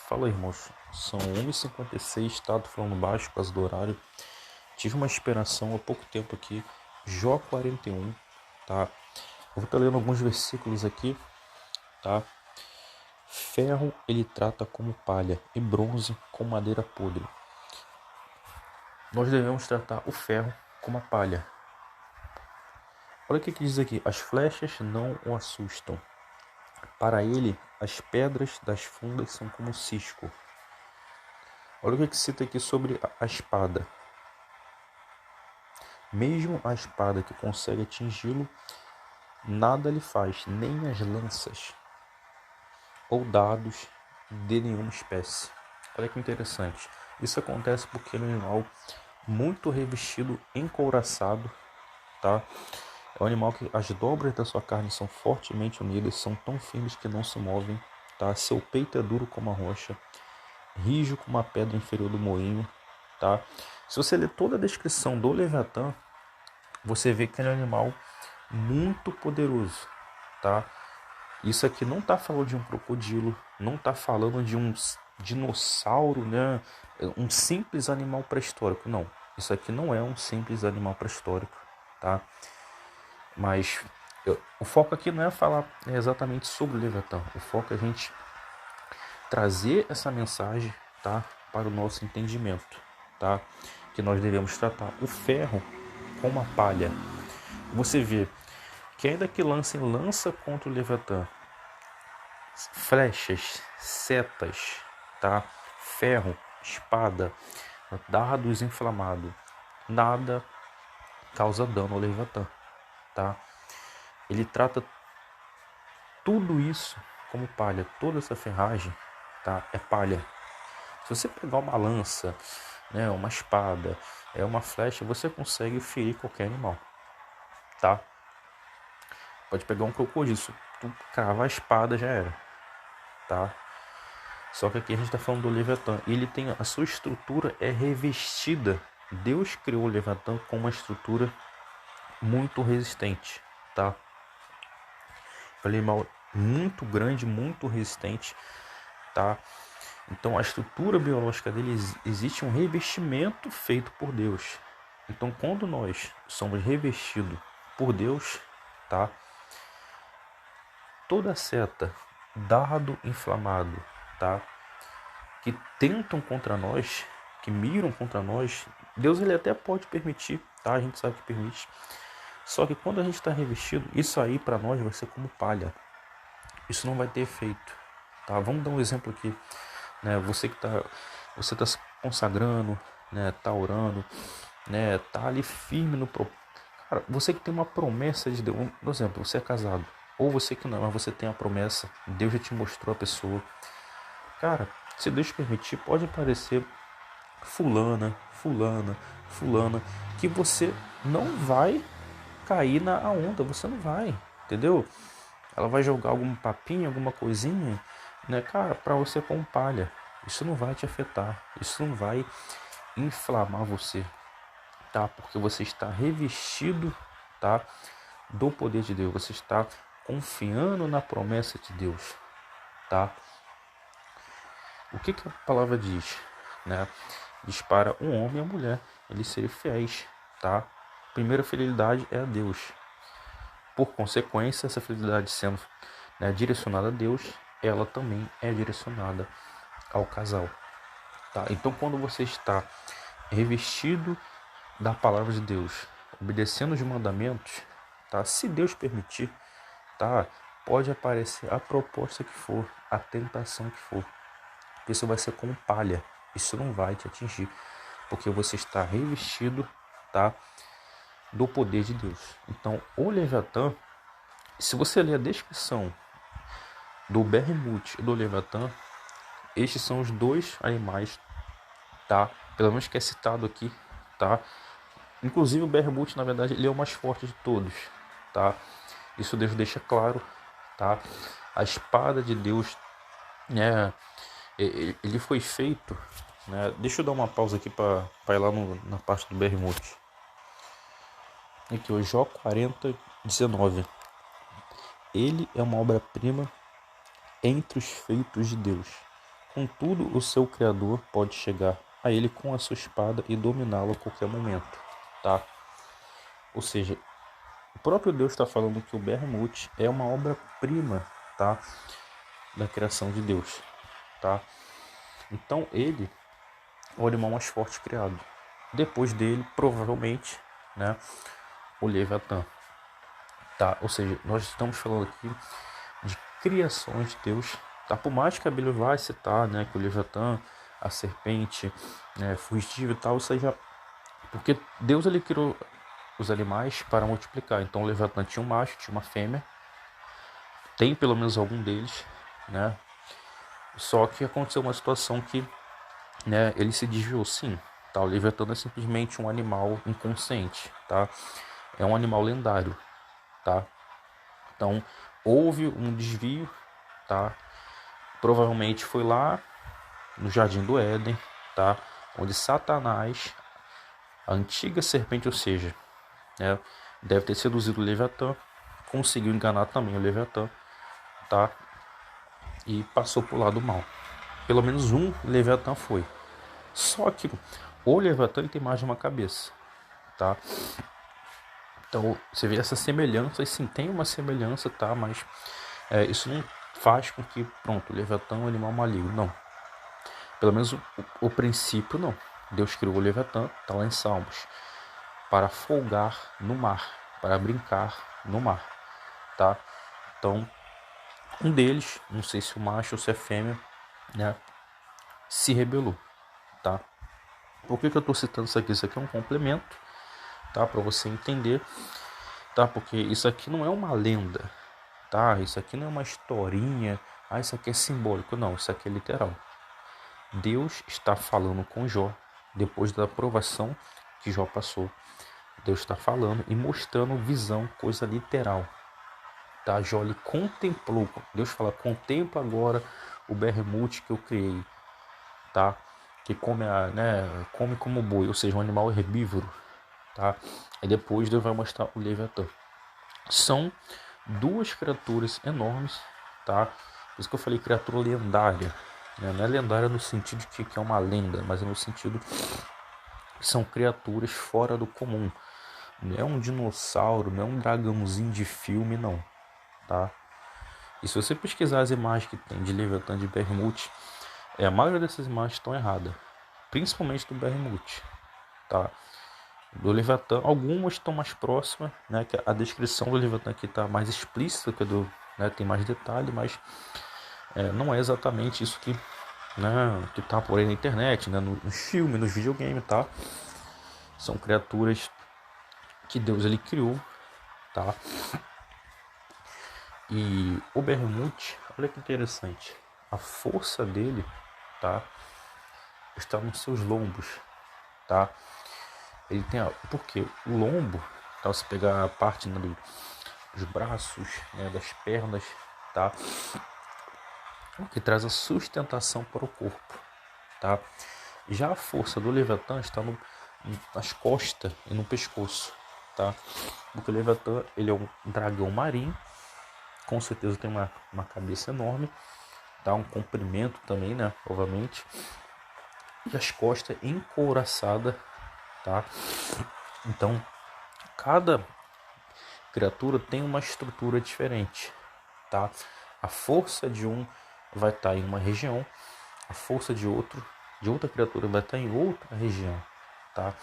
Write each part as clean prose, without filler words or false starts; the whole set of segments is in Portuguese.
Fala, irmãos. São 1h56, tá? Tô falando baixo por causa do horário. Tive uma inspiração há pouco tempo aqui. Jó 41, tá? Eu vou estar lendo alguns versículos aqui, tá? Ferro ele trata como palha e bronze como madeira podre. Nós devemos tratar o ferro como a palha. Olha o que diz aqui. As flechas não o assustam. Para ele, as pedras das fundas são como cisco. Olha o que cita aqui sobre a espada. Mesmo a espada que consegue atingi-lo, nada lhe faz, nem as lanças ou dados de nenhuma espécie. Olha que interessante. Isso acontece porque ele é um animal muito revestido, encouraçado, tá? É um animal que as dobras da sua carne são fortemente unidas, são tão firmes que não se movem, tá? Seu peito é duro como a rocha, rijo como a pedra inferior do moinho, tá? Se você ler toda a descrição do Leviatã, você vê que ele é um animal muito poderoso, tá? Isso aqui não está falando de um crocodilo, não está falando de um dinossauro, né? Um simples animal pré-histórico, não. Isso aqui não é um simples animal pré-histórico, tá? Mas o foco aqui não é falar exatamente sobre o Leviatã. O foco é a gente trazer essa mensagem, tá? Para o nosso entendimento, tá? Que nós devemos tratar o ferro como a palha. Você vê que ainda que lancem lança contra o Leviatã, flechas, setas, tá? Ferro, espada, dardos inflamados, nada causa dano ao Leviatã, tá? Ele trata tudo isso como palha, toda essa ferragem, tá? É palha. Se você pegar uma lança, né, uma espada, uma flecha, você consegue ferir qualquer animal, tá? Pode pegar um crocodilo, se tu cravar a espada já era, tá? Só que aqui a gente está falando do Leviatã. Ele tem a sua estrutura é revestida. Deus criou o Leviatã com uma estrutura muito resistente, tá? É um animal muito grande, muito resistente, tá? Então a estrutura biológica dele existe um revestimento feito por Deus. Então quando nós somos revestidos por Deus, tá? Toda seta, dardo inflamado, tá? Que tentam contra nós, que miram contra nós, Deus ele até pode permitir, tá? A gente sabe que permite. Só que quando a gente está revestido, isso aí para nós vai ser como palha. Isso não vai ter efeito, tá? Vamos dar um exemplo aqui, né? Você tá se consagrando, né? Tá orando, né? Tá ali firme no Cara, você que tem uma promessa de Deus, por exemplo, você é casado, ou você que não, mas você tem a promessa, Deus já te mostrou a pessoa. Cara, se Deus permitir, pode aparecer fulana, que você não vai cair na onda, você não vai, entendeu? Ela vai jogar algum papinho, alguma coisinha, né, cara, pra você com palha. Isso não vai te afetar, isso não vai inflamar você, tá? Porque você está revestido, tá? Do poder de Deus, você está confiando na promessa de Deus, tá? O que a palavra diz, né? Diz para um homem e a mulher eles serem fiéis, tá? Primeira fidelidade é a Deus. Por consequência, essa fidelidade sendo, né, direcionada a Deus, ela também é direcionada ao casal, tá? Então, quando você está revestido da palavra de Deus, obedecendo os mandamentos, tá? Se Deus permitir, tá? Pode aparecer a proposta que for, a tentação que for. Isso vai ser como palha. Isso não vai te atingir, porque você está revestido, tá, do poder de Deus. Então, o Leviatã, se você ler a descrição do Behemoth e do Leviatã, estes são os dois animais, tá? Pelo menos que é citado aqui, tá? Inclusive o Behemoth, na verdade, ele é o mais forte de todos, tá? Isso Deus deixa claro, tá? A espada de Deus, né? Ele foi feito, né? Deixa eu dar uma pausa aqui para ir lá na parte do Behemoth. Aqui, o Jó 40:19. Ele é uma obra-prima entre os feitos de Deus. Contudo, o seu Criador pode chegar a ele com a sua espada e dominá-lo a qualquer momento, tá? Ou seja, o próprio Deus está falando que o Behemoth é uma obra-prima, tá? Da criação de Deus, tá? Então ele é o animal mais forte criado. Depois dele, provavelmente, né, o Leviatã, tá? Ou seja, nós estamos falando aqui de criações de Deus, tá? Por mais que a Bíblia vai citar, né, que o Leviatã, a serpente, né, fugitiva e tal, isso aí já... Porque Deus, ele criou os animais para multiplicar. Então o Leviatã tinha um macho, tinha uma fêmea, tem pelo menos algum deles, né? Só que aconteceu uma situação que, né, ele se desviou, sim, tá? O Leviatã é simplesmente um animal inconsciente, tá? É um animal lendário, tá? Então houve um desvio, tá? Provavelmente foi lá no Jardim do Éden, tá? Onde Satanás, a antiga serpente, ou seja, né, deve ter seduzido o Leviatã, conseguiu enganar também o Leviatã, tá? E passou pro lado mal. Pelo menos um Leviatã foi. Só que o Leviatã, ele tem mais de uma cabeça, tá? Então você vê essa semelhança, e sim, tem uma semelhança, tá? Mas isso não faz com que, pronto, o Leviatã é um animal maligno, não. Pelo menos o princípio, não. Deus criou o Leviatã, tá lá em Salmos, para folgar no mar, para brincar no mar, tá? Então, um deles, não sei se o macho ou se é fêmea, né, se rebelou, tá? Por que eu estou citando isso aqui? Isso aqui é um complemento, tá? Para você entender, tá? Porque isso aqui não é uma lenda, tá? Isso aqui não é uma historinha, isso aqui é simbólico, não, isso aqui é literal. Deus está falando com Jó, depois da provação que Jó passou. Deus está falando e mostrando visão, coisa literal, tá? Jó, ele contemplou, Deus fala, contempla agora o Behemoth que eu criei, tá? Que come, come como boi, ou seja, um animal herbívoro, tá? E depois Deus vai mostrar o Leviatã. São duas criaturas enormes, tá? Por isso que eu falei criatura lendária, né? Não é lendária no sentido de que é uma lenda, mas é no sentido que são criaturas fora do comum. Não é um dinossauro, não é um dragãozinho de filme, não, tá? E se você pesquisar as imagens que tem de Leviatã de Behemoth, a maioria dessas imagens estão erradas, principalmente do Behemoth, tá? Do Leviatã, algumas estão mais próximas, né? Que a descrição do Leviatã aqui está mais explícita, que do, né, tem mais detalhe, mas não é exatamente isso que, né, que tá por aí na internet, né, nos filmes, nos videogames, tá? São criaturas que Deus, ele criou, tá? E o Behemoth, olha que interessante, a força dele, tá, está nos seus lombos, tá? Ele tem porque o lombo, tá, você pegar a parte, né, dos braços, né, das pernas, tá, o que traz a sustentação para o corpo, tá? Já a força do Leviatã está nas costas e no pescoço, tá? Porque o Leviatã, ele é um dragão marinho, com certeza tem uma cabeça enorme, tá? Um comprimento também, né? Obviamente. E as costas encouraçadas, tá? Então, cada criatura tem uma estrutura diferente, tá? A força de um vai estar em uma região, a força de outra criatura vai estar em outra região, tá?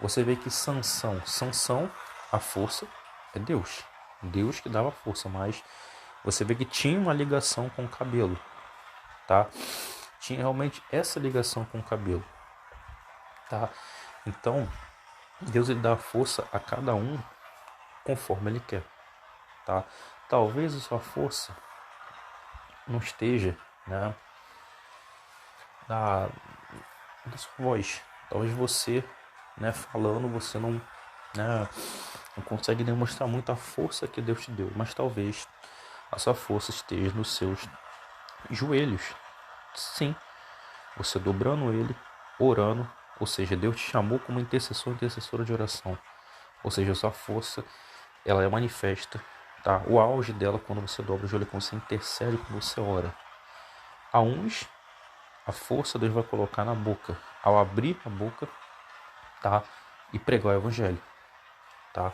Você vê que Sansão, a força é Deus, Deus que dava força, mas você vê que tinha uma ligação com o cabelo, tá? Tinha realmente essa ligação com o cabelo, tá? Então, Deus, ele dá força a cada um conforme ele quer, tá? Talvez a sua força não esteja, né, na sua voz. Talvez você, né, falando, você não, né, não consegue demonstrar muito a força que Deus te deu, mas talvez a sua força esteja nos seus joelhos. Sim, você dobrando ele, orando, ou seja, Deus te chamou como intercessor, intercessora de oração. Ou seja, a sua força, ela é manifesta, tá? O auge dela quando você dobra o joelho, quando você intercede, quando você ora. A uns A força Deus vai colocar na boca, ao abrir a boca, tá? E pregar o evangelho, tá?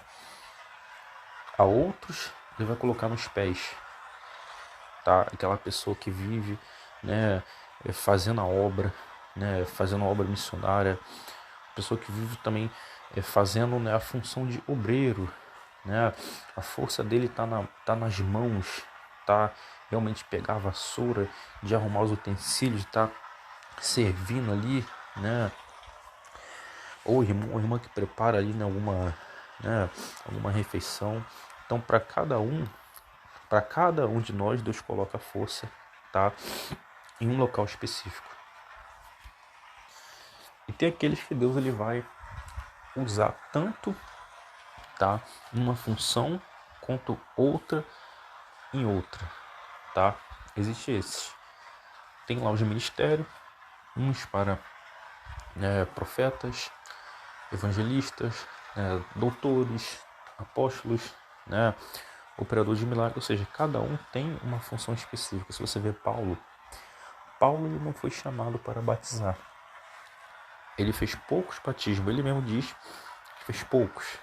A outros Deus vai colocar nos pés, tá? Aquela pessoa que vive, né, fazendo a obra, né, fazendo a obra missionária, pessoa que vive também fazendo, né, a função de obreiro, né? A força dele tá nas mãos, tá? Realmente pegar a vassoura, de arrumar os utensílios, tá servindo ali, né? Ou irmão, irmã que prepara ali, né, alguma refeição. Então, para cada um de nós, Deus coloca a força, tá? Em um local específico. E tem aqueles que Deus ele vai usar tanto, tá, numa função quanto outra em outra, tá? Existe esses. Tem lá os ministérios, uns para, né, profetas, evangelistas, né, doutores, apóstolos, né, operador de milagres, ou seja, cada um tem uma função específica. Se você vê Paulo ele não foi chamado para batizar. Ele fez poucos batismos, ele mesmo diz que fez poucos,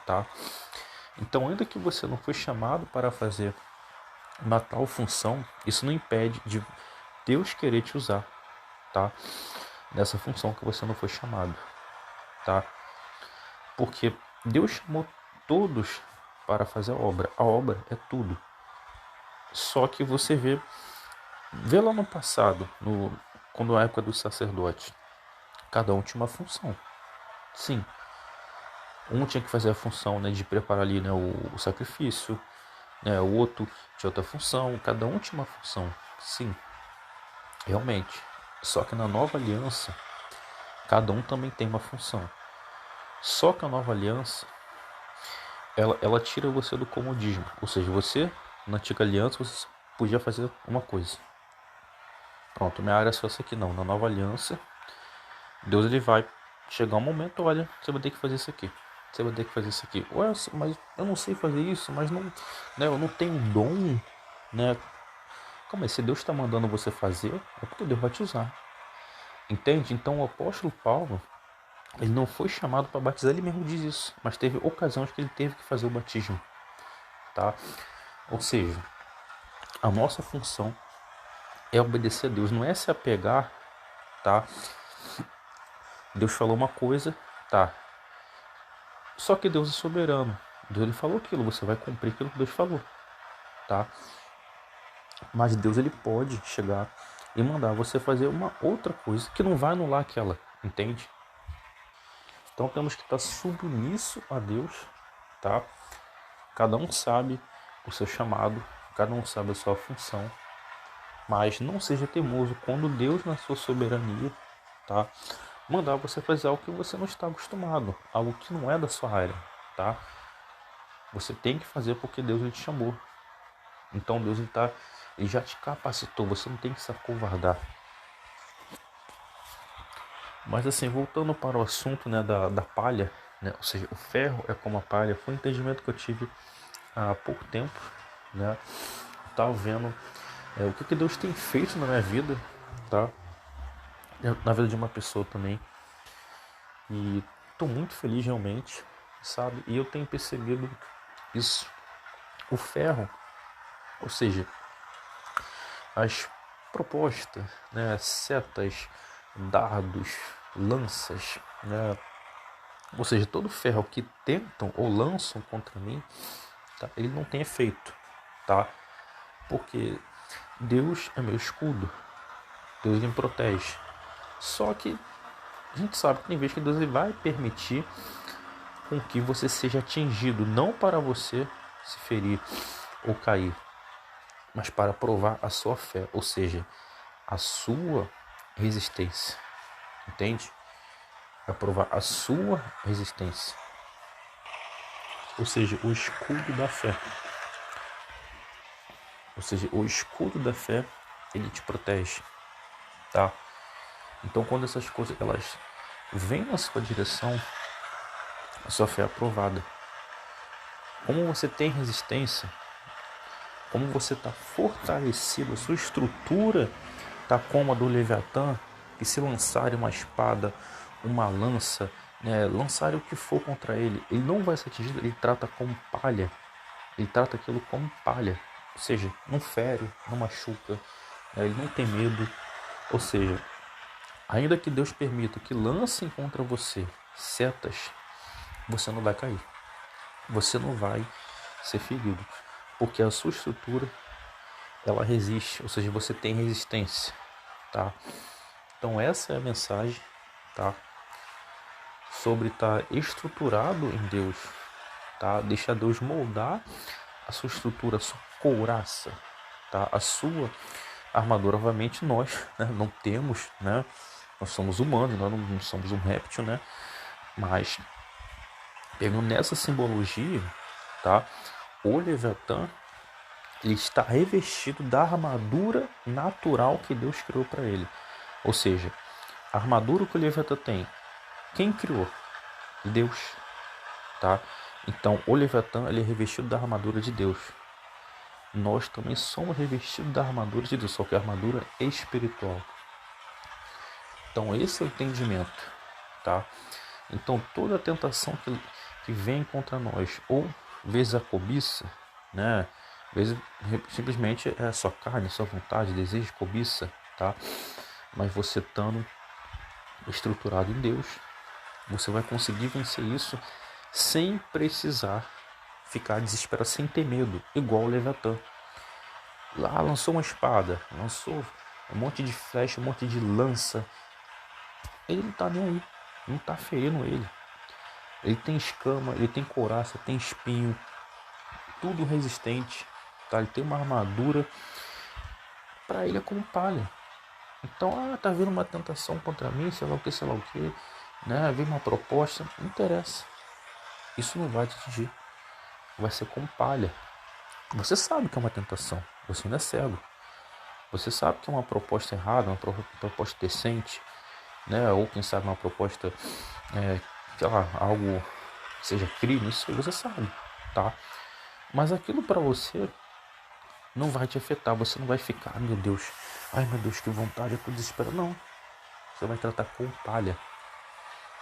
tá? Então, ainda que você não foi chamado para fazer uma tal função, isso não impede de Deus querer te usar, tá? Nessa função que você não foi chamado, tá? Porque Deus chamou todos para fazer a obra. A obra é tudo. Só que você vê lá no passado, quando a época dos sacerdotes, cada um tinha uma função. Sim. Um tinha que fazer a função, né, de preparar ali, né, o sacrifício, né, o outro tinha outra função, cada um tinha uma função. Sim, realmente. Só que na nova aliança, cada um também tem uma função. Só que a nova aliança, ela tira você do comodismo. Ou seja, você, na antiga aliança, você podia fazer uma coisa. Pronto, minha área é só essa aqui. Não, na nova aliança, Deus ele vai chegar um momento, olha, você vai ter que fazer isso aqui. Você vai ter que fazer isso aqui. Ué, mas eu não sei fazer isso, mas não, né, eu não tenho dom, né? Como é? Se Deus está mandando você fazer, é porque Deus vai te usar. Entende? Então o apóstolo Paulo, ele não foi chamado para batizar, ele mesmo diz isso. Mas teve ocasiões que ele teve que fazer o batismo, tá? Ou seja, a nossa função é obedecer a Deus, não é se apegar, tá? Deus falou uma coisa, tá? Só que Deus é soberano. Deus ele falou aquilo, você vai cumprir aquilo que Deus falou, tá? Mas Deus ele pode chegar e mandar você fazer uma outra coisa que não vai anular aquela, entende? Então temos que estar submisso a Deus, tá? Cada um sabe o seu chamado, cada um sabe a sua função, mas não seja teimoso quando Deus na sua soberania, tá, mandar você fazer algo que você não está acostumado, algo que não é da sua área, tá? Você tem que fazer porque Deus ele te chamou. Então Deus ele já te capacitou, você não tem que se acovardar. Mas assim, voltando para o assunto, né, da palha, né, ou seja, o ferro é como a palha, foi um entendimento que eu tive há pouco tempo, né? Estava vendo o que Deus tem feito na minha vida, tá? Na vida de uma pessoa também. E estou muito feliz realmente, sabe? E eu tenho percebido isso. O ferro, ou seja, as propostas, né, setas, dardos, lanças, né, ou seja, todo ferro que tentam ou lançam contra mim, tá, ele não tem efeito, tá? Porque Deus é meu escudo, Deus me protege. Só que a gente sabe que tem vezes que Deus ele vai permitir com que você seja atingido, não para você se ferir ou cair, mas para provar a sua fé, ou seja, a sua resistência, entende? Para provar a sua resistência, ou seja, o escudo da fé. Ou seja, o escudo da fé, ele te protege, tá? Então, quando essas coisas elas vêm na sua direção, a sua fé é aprovada. Como você tem resistência, como você está fortalecido, a sua estrutura Tá como a do Leviatã, que se lançarem uma espada, uma lança, né, lançarem o que for contra ele, ele não vai ser atingido, ele trata como palha. Ele trata aquilo como palha. Ou seja, não fere, não machuca, né, ele não tem medo. Ou seja, ainda que Deus permita que lancem contra você setas, você não vai cair. Você não vai ser ferido. Porque a sua estrutura, ela resiste. Ou seja, você tem resistência. Tá? Então essa é a mensagem, tá? Sobre estar estruturado em Deus. Tá? Deixar Deus moldar a sua estrutura, a sua couraça. Tá? A sua armadura, obviamente, nós, né, não temos, né? Nós somos humanos, nós não somos um réptil, né? Mas, pegando nessa simbologia, tá? O Leviatã, ele está revestido da armadura natural que Deus criou para ele. Ou seja, a armadura que o Leviatã tem, quem criou? Deus, tá? Então, o Leviatã, ele é revestido da armadura de Deus. Nós também somos revestidos da armadura de Deus, só que a armadura é espiritual. Então esse é o entendimento, tá? Então toda a tentação que vem contra nós, ou vezes a cobiça, né? Vezes simplesmente é a sua carne, a sua vontade, desejo, cobiça, tá? Mas você estando estruturado em Deus, você vai conseguir vencer isso sem precisar ficar desesperado, sem ter medo, igual o Leviatã. Lá lançou uma espada, lançou um monte de flecha, um monte de lança. Ele não tá nem aí, não tá ferindo ele. Ele tem escama, ele tem couraça, tem espinho, tudo resistente, tá? Ele tem uma armadura, para ele é como palha. Então, tá vindo uma tentação contra mim, sei lá o que, né? Vem uma proposta, não interessa. Isso não vai te atingir, vai ser como palha. Você sabe que é uma tentação, você ainda é cego. Você sabe que é uma proposta errada, uma proposta decente, né? Ou quem sabe uma proposta, sei lá, algo que seja crime, isso aí você sabe, tá? Mas aquilo para você não vai te afetar, você não vai ficar, meu Deus, ai meu Deus, que vontade, eu tô desesperado. Não, você vai tratar com palha.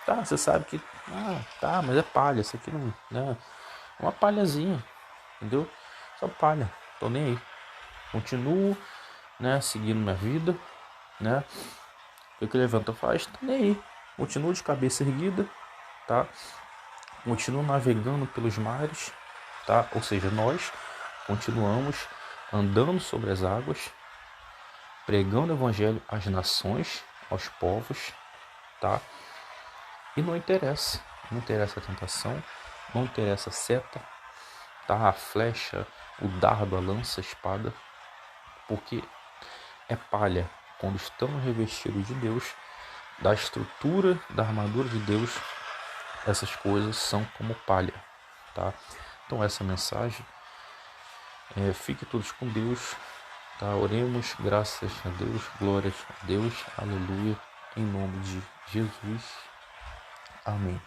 Tá, você sabe que, tá, mas é palha, isso aqui não, né? Uma palhazinha, entendeu? Só palha, tô nem aí. Continuo, né, seguindo minha vida, né? O que levanta faz, tô nem aí. Continuo de cabeça erguida, tá? Continuo navegando pelos mares, tá? Ou seja, nós continuamos andando sobre as águas, pregando o evangelho às nações, aos povos, tá? E não interessa a tentação, não interessa a seta, tá? A flecha, o dardo, a lança, a espada, porque é palha. Quando estamos revestidos de Deus, da estrutura, da armadura de Deus, essas coisas são como palha, tá? Então essa mensagem, fique todos com Deus, tá? Oremos, graças a Deus, glórias a Deus, aleluia, em nome de Jesus, amém.